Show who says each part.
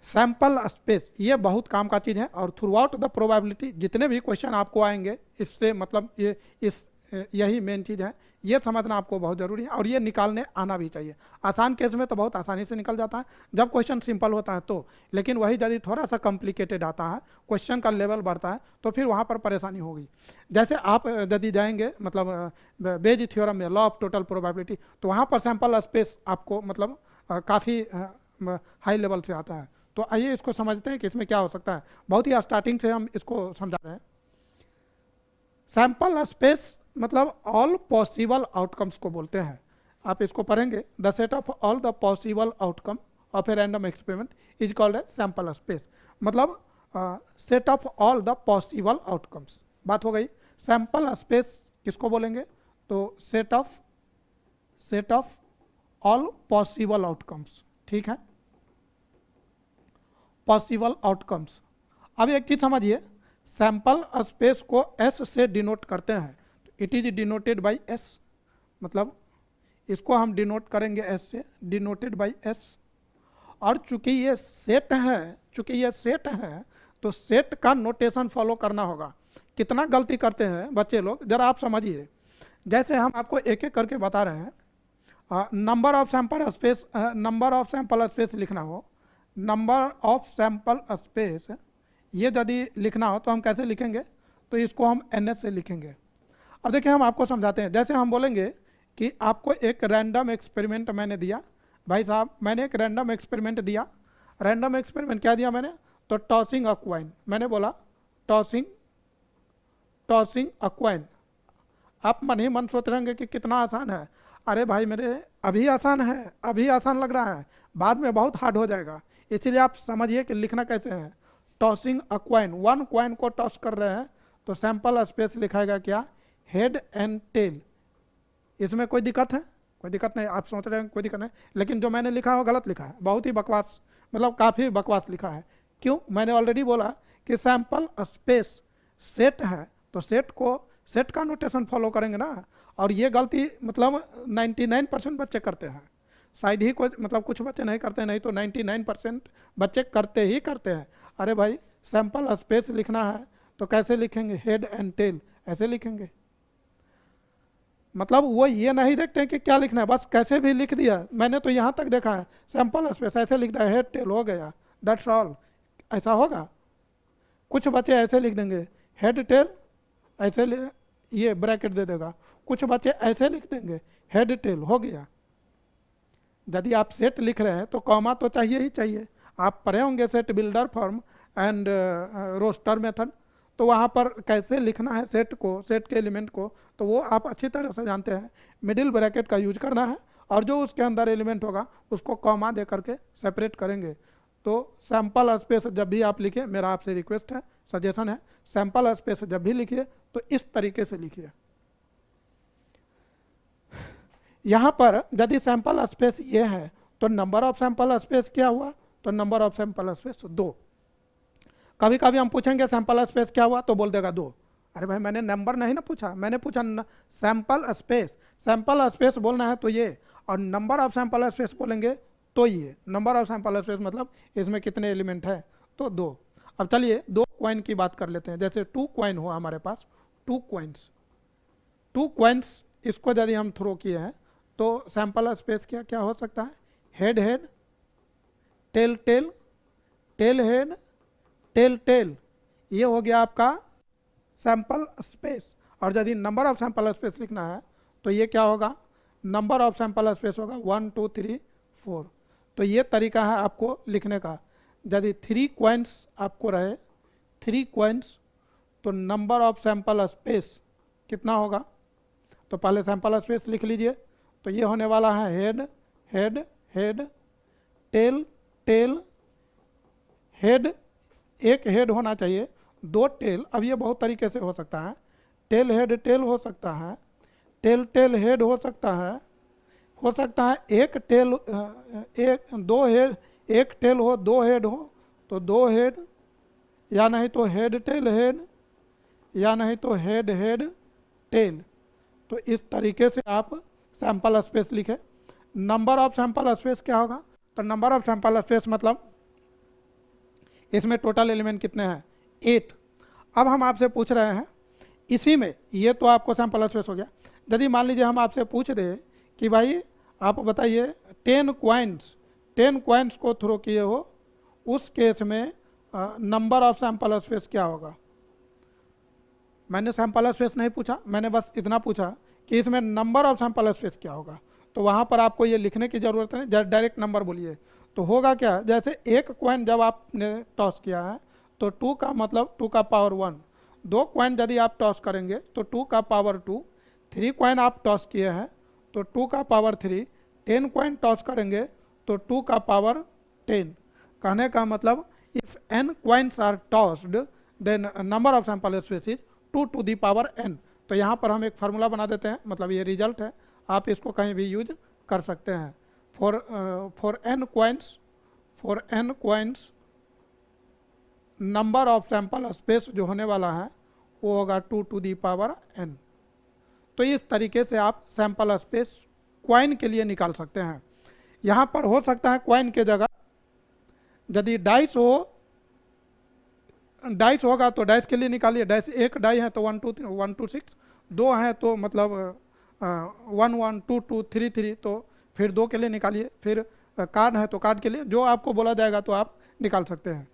Speaker 1: Sample space ये बहुत काम का चीज़ है, और थ्रू आउट द प्रोबेबिलिटी जितने भी क्वेश्चन आपको आएंगे इससे मतलब ये इस यही मेन चीज़ है, ये समझना आपको बहुत ज़रूरी है, और ये निकालने आना भी चाहिए। आसान केस में तो बहुत आसानी से निकल जाता है जब क्वेश्चन सिंपल होता है तो, लेकिन वही यदि थोड़ा सा कॉम्प्लिकेटेड आता है, क्वेश्चन का लेवल बढ़ता है, तो फिर वहाँ पर परेशानी होगी। जैसे आप यदि जाएंगे मतलब बेज थ्योरम में, लॉ ऑफ टोटल प्रोबेबिलिटी, तो वहाँ पर सैंपल स्पेस आपको मतलब काफ़ी हाई लेवल से आता है। तो आइए इसको समझते हैं कि इसमें क्या हो सकता है। बहुत ही स्टार्टिंग से हम इसको समझा रहे हैं। सैंपल स्पेस मतलब ऑल पॉसिबल आउटकम्स को बोलते हैं। आप इसको पढ़ेंगे, the set of all the possible outcome of a random experiment is called a sample space. मतलब set of all the possible outcomes, बात हो गई। सैंपल स्पेस किसको बोलेंगे, तो set of all possible outcomes, ठीक है, पॉसिबल आउटकम्स। अब एक चीज समझिए, सैंपल स्पेस को एस से डिनोट करते हैं, it is denoted by S, मतलब इसको हम डिनोट करेंगे एस से, डिनोटेड बाय एस। और चूंकि ये सेट है, तो सेट का नोटेशन फॉलो करना होगा। कितना गलती करते हैं बच्चे लोग, जरा आप समझिए। जैसे हम आपको एक एक करके बता रहे हैं, नंबर ऑफ सैंपल स्पेस लिखना हो, नंबर ऑफ सैंपल स्पेस ये यदि लिखना हो तो हम कैसे लिखेंगे, तो इसको हम एन एस से लिखेंगे। अब देखिए हम आपको समझाते हैं। जैसे हम बोलेंगे कि आपको एक रैंडम एक्सपेरिमेंट मैंने दिया, भाई साहब मैंने एक रैंडम एक्सपेरिमेंट दिया। रैंडम एक्सपेरिमेंट क्या दिया मैंने, तो टॉसिंग अ कॉइन। मैंने बोला टॉसिंग अ कॉइन। आप मन ही मन सोच रहेंगे कि कितना आसान है। अरे भाई मेरे अभी आसान है, अभी आसान लग रहा है, बाद में बहुत हार्ड हो जाएगा। इसलिए आप समझिए कि लिखना कैसे है। Tossing a coin, one coin को टॉस कर रहे हैं, तो सैंपल स्पेस लिखाएगा क्या, हेड एंड टेल। इसमें कोई दिक्कत है, कोई दिक्कत नहीं। आप सोच रहे हैं कोई दिक्कत नहीं, लेकिन जो मैंने लिखा है वो गलत लिखा है, बहुत ही बकवास, मतलब काफ़ी बकवास लिखा है। क्यों, मैंने ऑलरेडी बोला कि सैंपल स्पेस सेट है, तो सेट का नोटेशन फॉलो करेंगे ना। और ये गलती मतलब 99% बच्चे करते हैं, शायद ही कोई मतलब कुछ बच्चे नहीं करते, नहीं तो 99% बच्चे करते ही करते हैं। अरे भाई सैंपल स्पेस लिखना है तो कैसे लिखेंगे, हेड एंड टेल ऐसे लिखेंगे। मतलब वो ये नहीं देखते हैं कि क्या लिखना है, बस कैसे भी लिख दिया। मैंने तो यहाँ तक देखा है, सैंपल स्पेस ऐसे लिख दिया, हेड टेल हो गया, दैट्स ऑल। ऐसा होगा, कुछ बच्चे ऐसे लिख देंगे, हेड टेल ऐसे ये ब्रैकेट दे देगा, कुछ बच्चे ऐसे लिख देंगे, हेड टेल हो गया। यदि आप सेट लिख रहे हैं तो कॉमा तो चाहिए ही चाहिए। आप पढ़े होंगे set builder form and roster method, तो वहाँ पर कैसे लिखना है सेट को, सेट के एलिमेंट को, तो वो आप अच्छी तरह से जानते हैं। मिडिल ब्रैकेट का यूज करना है, और जो उसके अंदर एलिमेंट होगा उसको कॉमा दे करके सेपरेट करेंगे। तो सैंपल स्पेस जब भी आप लिखिए, मेरा आपसे रिक्वेस्ट है, सजेशन है, सैंपल स्पेस जब भी लिखिए तो इस तरीके से लिखिए। यहाँ पर यदि सैंपल स्पेस ये है तो नंबर ऑफ सैंपल स्पेस क्या हुआ, तो नंबर ऑफ सैंपल स्पेस 2। कभी कभी हम पूछेंगे सैंपल स्पेस क्या हुआ, तो बोल देगा 2। अरे भाई मैंने नंबर नहीं ना पूछा, मैंने पूछा सैंपल स्पेस। सैंपल स्पेस बोलना है तो ये, और नंबर ऑफ सैंपल स्पेस बोलेंगे तो ये। नंबर ऑफ सैंपल स्पेस मतलब इसमें कितने एलिमेंट है, तो 2। अब चलिए 2 कॉइन की बात कर लेते हैं। जैसे 2 कॉइन हुआ हमारे पास, 2 कॉइन्स, इसको यदि हम थ्रो किए हैं तो सैंपल स्पेस क्या क्या हो सकता है, head head, tail tail, tail head, tail tail, ये हो गया आपका सैंपल स्पेस। और यदि नंबर ऑफ सैंपल स्पेस लिखना है तो ये क्या होगा, नंबर ऑफ सैंपल स्पेस होगा 1 2 3 4। तो ये तरीका है आपको लिखने का। यदि 3 कॉइन्स आपको रहे, 3 कॉइन्स, तो नंबर ऑफ सैंपल स्पेस कितना होगा, तो पहले सैंपल स्पेस लिख लीजिए। तो ये होने वाला है head head head, tail tail, head, एक हेड होना चाहिए, 2 टेल। अब ये बहुत तरीके से हो सकता है, टेल हेड टेल हो सकता है, टेल टेल हेड हो सकता है, एक टेल, एक 2 हेड, एक टेल हो 2 हेड हो तो 2 हेड, या नहीं तो हेड टेल हेड, या नहीं तो हेड हेड टेल। तो इस तरीके से आप सैंपल स्पेस लिखे। नंबर ऑफ सैंपल स्पेस क्या होगा, तो नंबर ऑफ सैंपल स्पेस मतलब इसमें टोटल एलिमेंट कितने हैं 8। अब हम आपसे पूछ रहे हैं इसी में, ये तो आपको सैंपल स्पेस हो गया। यदि मान लीजिए हम आपसे पूछ रहे कि भाई आप बताइए 10 कॉइन्स को थ्रो किए हो, उस केस में नंबर ऑफ सैंपल स्पेस क्या होगा। मैंने सैंपल स्पेस नहीं पूछा, मैंने बस इतना पूछा कि इसमें नंबर ऑफ सैंपल स्पेस क्या होगा। तो वहाँ पर आपको ये लिखने की ज़रूरत नहीं, डायरेक्ट नंबर बोलिए। तो होगा क्या, जैसे एक कॉइन जब आपने टॉस किया है तो 2 का मतलब 2 का पावर 1, 2 कॉइन यदि आप टॉस करेंगे तो 2 का पावर 2, 3 कॉइन आप टॉस किए हैं तो 2 का पावर 3, 10 कॉइन टॉस करेंगे तो 2 का पावर 10। कहने का मतलब if n coins are tossed then number of sample space is 2 to the power n। तो यहाँ पर हम एक फार्मूला बना देते हैं, मतलब ये रिजल्ट है, आप इसको कहीं भी यूज कर सकते हैं। For n coins number of sample space जो होने वाला है वो होगा 2 टू दी पावर n। तो इस तरीके से आप सैंपल स्पेस कॉइन के लिए निकाल सकते हैं। यहाँ पर हो सकता है कॉइन के जगह यदि डाइस होगा तो डाइस के लिए निकालिए, डाइस एक डाई है तो 1 2 6, 2 है तो मतलब 1 1 2 2 3 3, तो फिर 2 के लिए निकालिए, फिर कार्ड है तो कार्ड के लिए जो आपको बोला जाएगा तो आप निकाल सकते हैं।